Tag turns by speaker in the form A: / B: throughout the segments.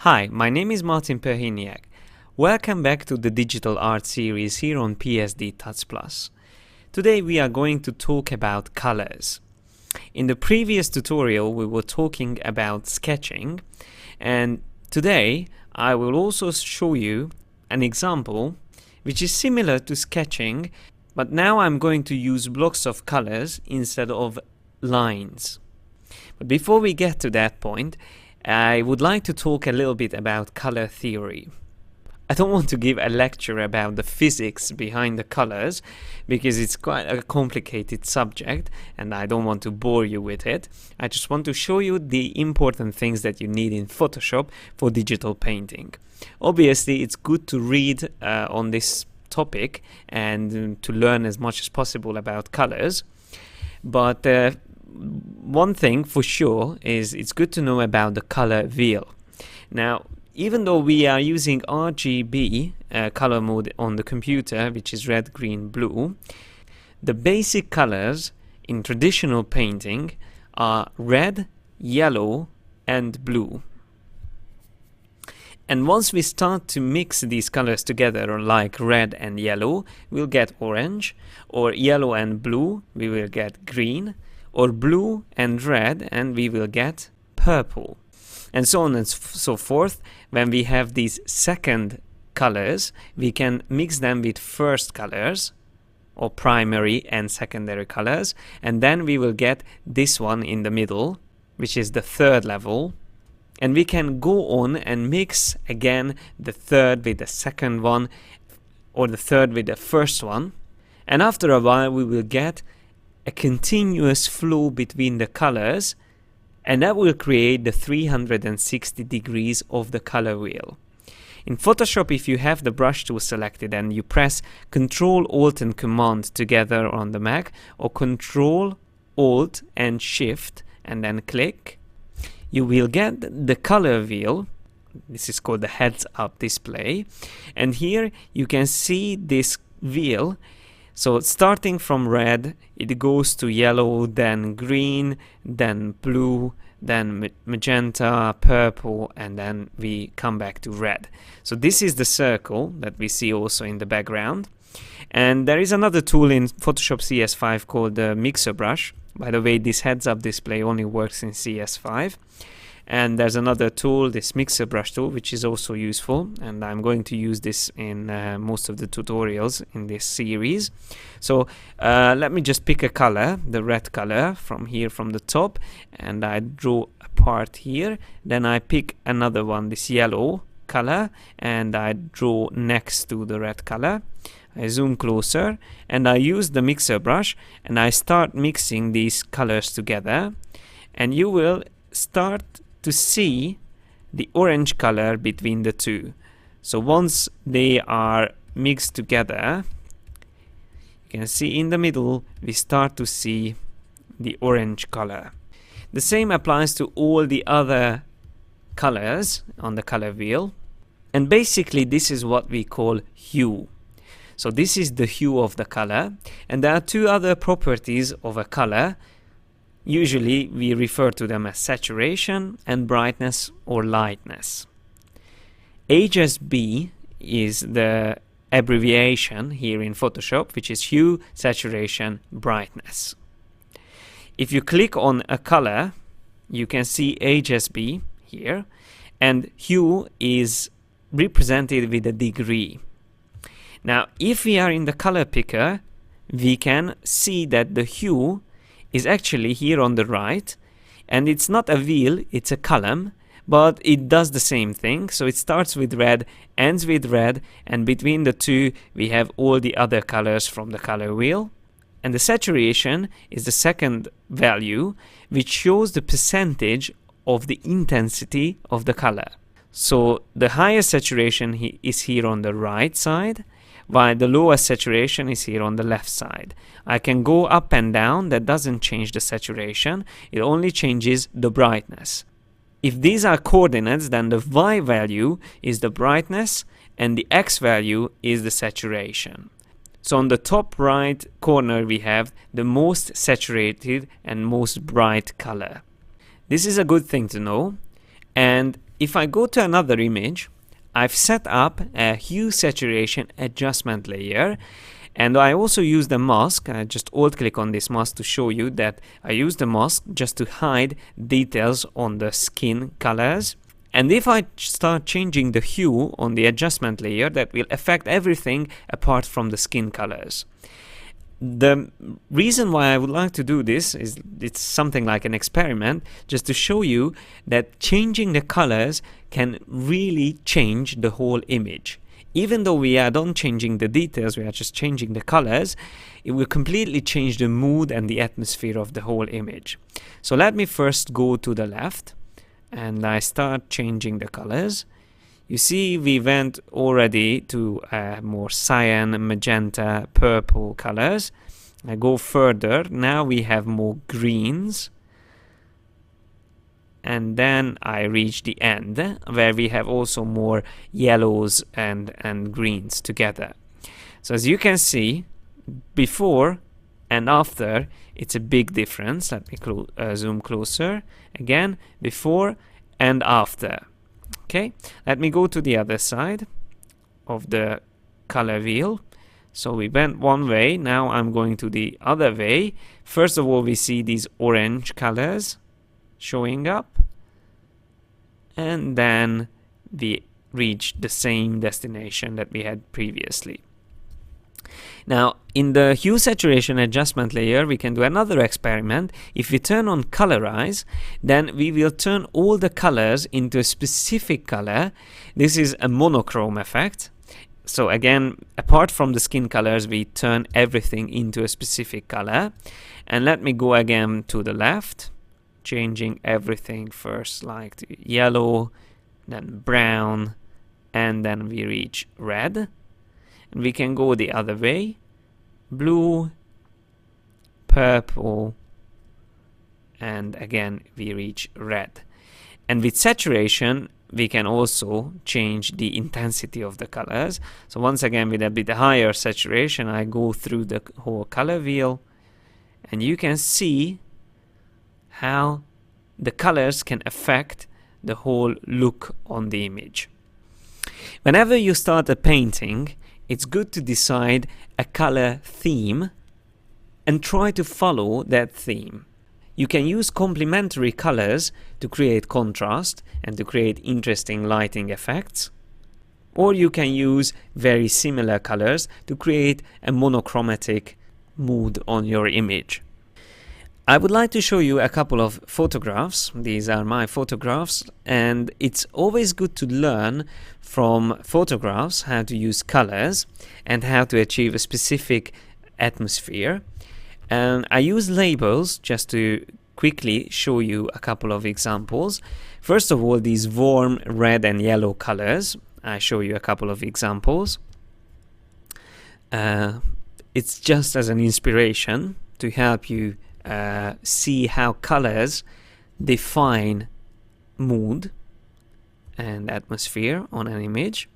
A: Hi, my name is Martin Perhiniak. Welcome back to the digital art series here on Psdtuts+. Today we are going to talk about colors. In the previous tutorial we were talking about sketching, and today I will also show you an example which is similar to sketching, but now I'm going to use blocks of colors instead of lines. But before we get to that point, I would like to talk a little bit about color theory. I don't want to give a lecture about the physics behind the colors because it's quite a complicated subject and I don't want to bore you with it. I just want to show you the important things that you need in Photoshop for digital painting. Obviously, it's good to read on this topic and to learn as much as possible about colors, but one thing for sure is it's good to know about the color wheel. Now, even though we are using RGB color mode on the computer, which is red, green, blue, the basic colors in traditional painting are red, yellow, and blue. And once we start to mix these colors together, like red and yellow, we'll get orange, or yellow and blue, we will get green, or blue and red, and we will get purple, and so on and so forth. When we have these second colors, we can mix them with first colors, or primary and secondary colors, and then we will get this one in the middle, which is the third level, and we can go on and mix again the third with the second one, or the third with the first one, and after a while we will get a continuous flow between the colors, and that will create the 360 degrees of the color wheel. In Photoshop, if you have the brush tool selected and you press Ctrl, Alt and Command together on the Mac, or Ctrl, Alt and Shift and then click, you will get the color wheel. This is called the heads-up display, and here you can see this wheel. So starting from red, it goes to yellow, then green, then blue, then magenta, purple, and then we come back to red. So this is the circle that we see also in the background. And there is another tool in Photoshop CS5 called the mixer brush. By the way, this heads-up display only works in CS5. And there's another tool, this mixer brush tool, which is also useful, and I'm going to use this in most of the tutorials in this series. So let me just pick a color, the red color, from here from the top, and I draw a part here. Then I pick another one, this yellow color, and I draw next to the red color. I zoom closer and I use the mixer brush and I start mixing these colors together, and you will start to see the orange color between the two. So once they are mixed together, you can see in the middle we start to see the orange color. The same applies to all the other colors on the color wheel, and basically this is what we call hue. So this is the hue of the color, and there are two other properties of a color. Usually we refer to them as saturation and brightness or lightness. HSB is the abbreviation here in Photoshop, which is hue, saturation, brightness. If you click on a color, you can see HSB here, and hue is represented with a degree. Now, if we are in the color picker, we can see that the hue is actually here on the right, and it's not a wheel, it's a column, but it does the same thing. So it starts with red, ends with red, and between the two we have all the other colors from the color wheel. And the saturation is the second value, which shows the percentage of the intensity of the color. So the highest saturation is here on the right side, while the lowest saturation is here on the left side. I can go up and down, that doesn't change the saturation, it only changes the brightness. If these are coordinates, then the Y value is the brightness and the X value is the saturation. So on the top right corner we have the most saturated and most bright color. This is a good thing to know, and if I go to another image, I've set up a hue saturation adjustment layer, and I also use the mask. I just alt click on this mask to show you that I use the mask just to hide details on the skin colors. And if I start changing the hue on the adjustment layer, that will affect everything apart from the skin colors. The reason why I would like to do this is it's something like an experiment, just to show you that changing the colors can really change the whole image. Even though we are not changing the details, we are just changing the colors, it will completely change the mood and the atmosphere of the whole image. So let me first go to the left and I start changing the colors. You see, we went already to more cyan, magenta, purple colors. I go further. Now we have more greens. And then I reach the end, where we have also more yellows and greens together. So as you can see, before and after, it's a big difference. Let me zoom closer. Again, before and after. Okay, let me go to the other side of the color wheel. So we went one way, now I'm going to the other way. First of all, we see these orange colors showing up. And then we reach the same destination that we had previously. Now, in the hue saturation adjustment layer, we can do another experiment. If we turn on colorize, then we will turn all the colors into a specific color. This is a monochrome effect. So again, apart from the skin colors, we turn everything into a specific color. And let me go again to the left, changing everything first, like to yellow, then brown, and then we reach red. And we can go the other way, blue, purple, and again we reach red. And with saturation, we can also change the intensity of the colors. So once again, with a bit higher saturation, I go through the whole color wheel, and you can see how the colors can affect the whole look on the image. Whenever you start a painting, it's good to decide a color theme and try to follow that theme. You can use complementary colors to create contrast and to create interesting lighting effects, or you can use very similar colors to create a monochromatic mood on your image. I would like to show you a couple of photographs. These are my photographs, and it's always good to learn from photographs how to use colors and how to achieve a specific atmosphere. And I use labels just to quickly show you a couple of examples. First of all, these warm red and yellow colors. I show you a couple of examples. It's just as an inspiration to help you see how colors define mood and atmosphere on an image.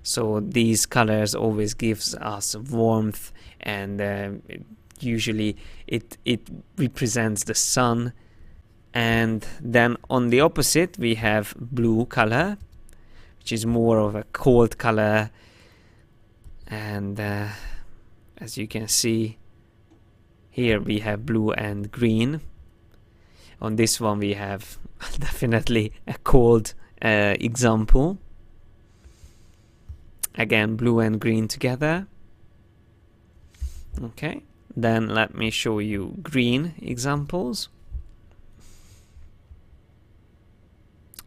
A: So these colors always gives us warmth, and usually it represents the sun. And then on the opposite we have blue color, which is more of a cold color, and as you can see here we have blue and green. On this one we have definitely a cold example. Again, blue and green together. Okay, then let me show you green examples.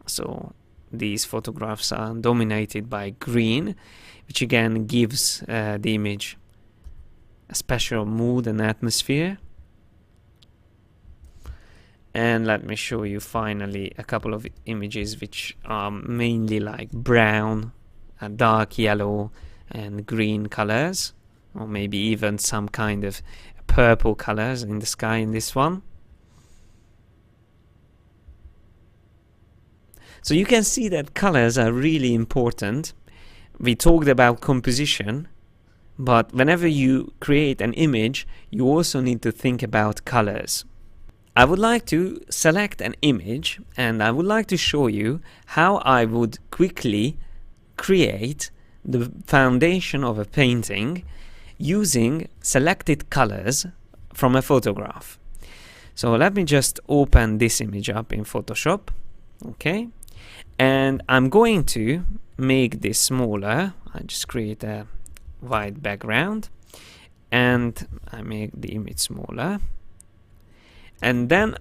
A: So these photographs are dominated by green, which again gives the image a special mood and atmosphere. And let me show you finally a couple of images which are mainly like brown, dark yellow and green colors, or maybe even some kind of purple colors in the sky in this one. So you can see that colors are really important. We talked about composition, but whenever you create an image, you also need to think about colors. I would like to select an image, and I would like to show you how I would quickly create the foundation of a painting using selected colors from a photograph. So let me just open this image up in Photoshop, okay? And I'm going to make this smaller. I just create a white background and I make the image smaller. And then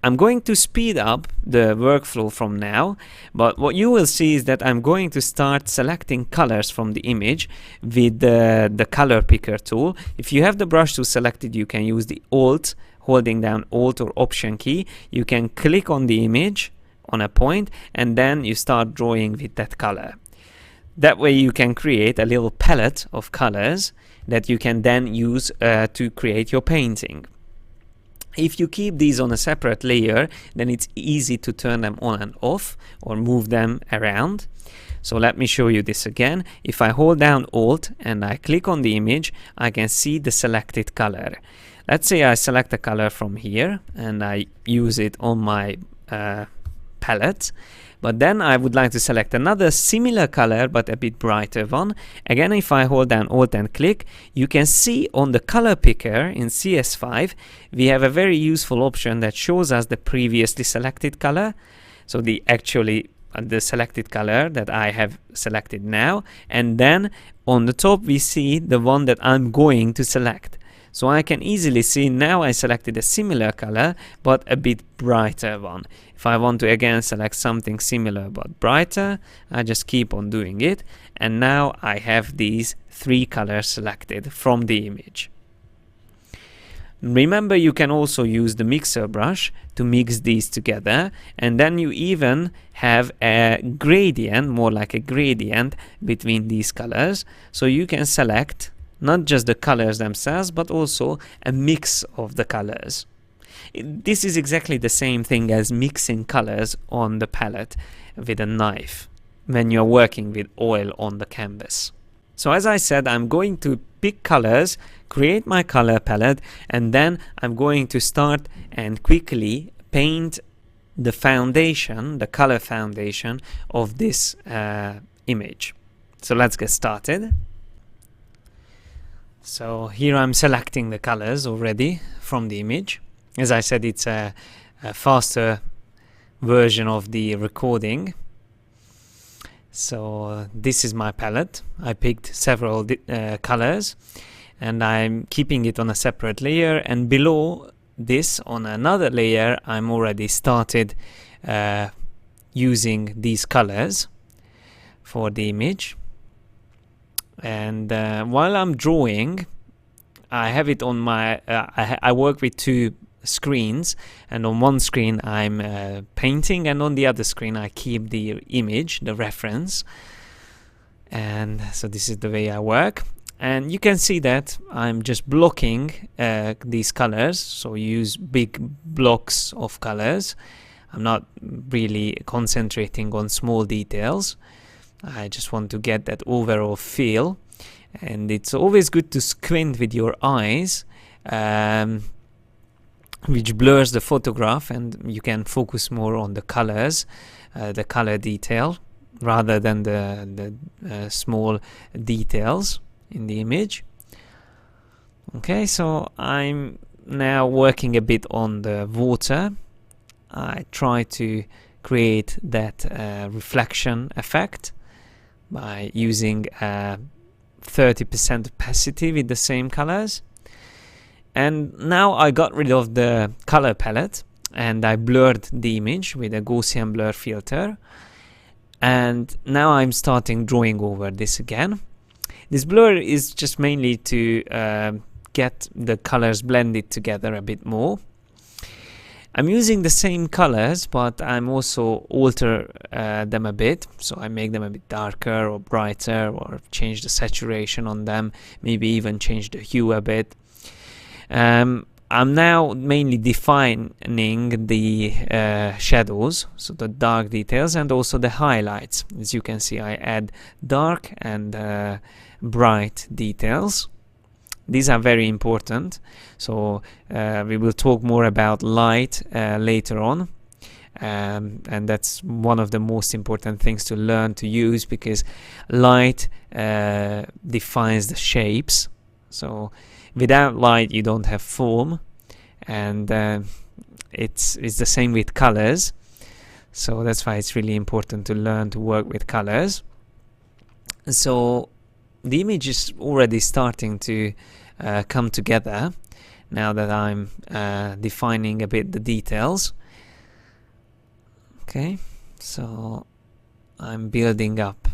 A: I'm going to speed up the workflow from now, but what you will see is that I'm going to start selecting colors from the image with the color picker tool. If you have the brush tool selected, you can use the Alt, holding down Alt or Option key. You can click on the image on a point and then you start drawing with that color. That way you can create a little palette of colors that you can then use to create your painting. If you keep these on a separate layer, then it's easy to turn them on and off or move them around. So let me show you this again. If I hold down Alt and I click on the image, I can see the selected color. Let's say I select a color from here and I use it on my palette. But then I would like to select another similar color but a bit brighter one. Again, if I hold down Alt and click, you can see on the color picker in CS5 we have a very useful option that shows us the previously selected color. So the selected color that I have selected now, and then on the top we see the one that I'm going to select. So I can easily see now I selected a similar color but a bit brighter one. If I want to again select something similar but brighter, I just keep on doing it, and now I have these three colors selected from the image. Remember, you can also use the mixer brush to mix these together, and then you even have a gradient, more like a gradient between these colors, so you can select not just the colors themselves, but also a mix of the colors. This is exactly the same thing as mixing colors on the palette with a knife when you're working with oil on the canvas. So as I said, I'm going to pick colors, create my color palette, and then I'm going to start and quickly paint the foundation, the color foundation of this image. So let's get started. So here I'm selecting the colors already from the image. As I said, it's a faster version of the recording. So this is my palette. I picked several colors and I'm keeping it on a separate layer, and below this on another layer I'm already started using these colors for the image. And while I'm drawing, I have it on my I work with two screens, and on one screen I'm painting, and on the other screen I keep the image, the reference. And so this is the way I work, and you can see that I'm just blocking these colors, so use big blocks of colors. I'm not really concentrating on small details. I just want to get that overall feel, and it's always good to squint with your eyes, which blurs the photograph, and you can focus more on the colors, the color detail, rather than the small details in the image. Okay, so I'm now working a bit on the water. I try to create that reflection effect by using 30% opacity with the same colors. And now I got rid of the color palette and I blurred the image with a Gaussian blur filter, and now I'm starting drawing over this again. This blur is just mainly to get the colors blended together a bit more. I'm using the same colors, but I'm also alter them a bit, so I make them a bit darker or brighter, or change the saturation on them, maybe even change the hue a bit. I'm now mainly defining the shadows, so the dark details, and also the highlights. As you can see, I add dark and bright details These are very important. So we will talk more about light later on. And that's one of the most important things to learn to use, because light defines the shapes. So without light you don't have form, and it's the same with colors. So that's why it's really important to learn to work with colors. So the image is already starting to come together now that I'm defining a bit the details. Okay, so I'm building up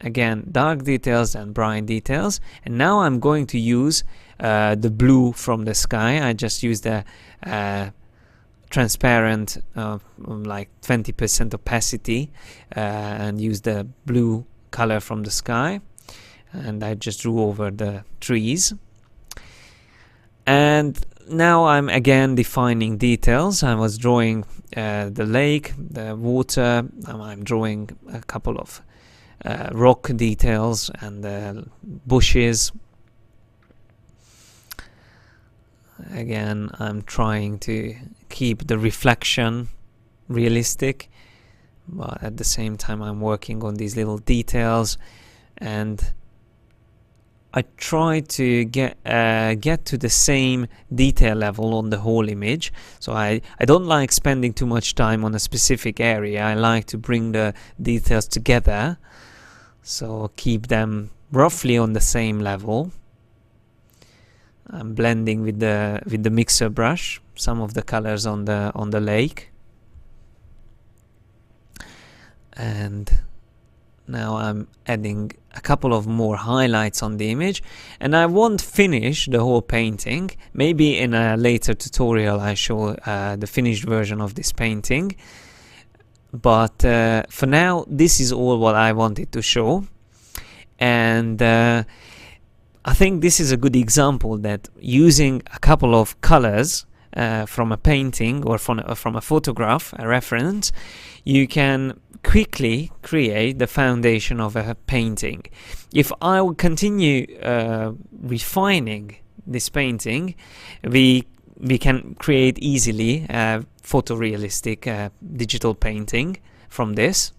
A: again dark details and bright details, and now I'm going to use the blue from the sky. I just used the transparent like 20% opacity and use the blue color from the sky, and I just drew over the trees. And now I'm again defining details. I was drawing the lake, the water. Now I'm drawing a couple of rock details and bushes. Again, I'm trying to keep the reflection realistic, but at the same time I'm working on these little details, and I try to get to the same detail level on the whole image. So I don't like spending too much time on a specific area. I like to bring the details together, so keep them roughly on the same level. I'm blending with the mixer brush some of the colors on the lake, and now I'm adding a couple of more highlights on the image, and I won't finish the whole painting. Maybe in a later tutorial I show the finished version of this painting, but for now this is all what I wanted to show. And I think this is a good example that using a couple of colors from a painting or from a photograph, a reference, you can quickly create the foundation of a painting. If I will continue refining this painting, we can create easily a photorealistic digital painting from this.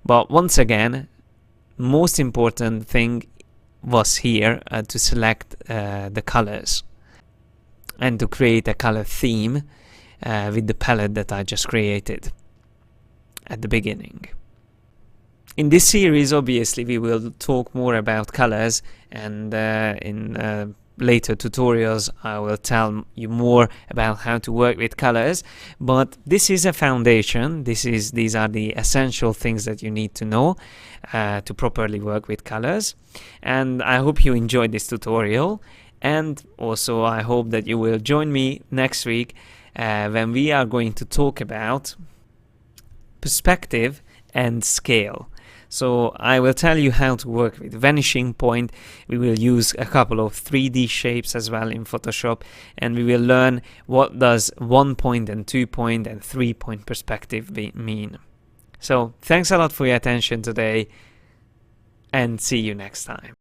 A: But once again, most important thing was here to select the colors and to create a color theme with the palette that I just created at the beginning. In this series, obviously, we will talk more about colors, and in later tutorials I will tell you more about how to work with colors. But this is a foundation. These are the essential things that you need to know to properly work with colors. And I hope you enjoyed this tutorial, and also I hope that you will join me next week when we are going to talk about perspective and scale. So I will tell you how to work with vanishing point. We will use a couple of 3D shapes as well in Photoshop, and we will learn what does 1 point and 2 point and 3 point perspective mean. So thanks a lot for your attention today, and see you next time.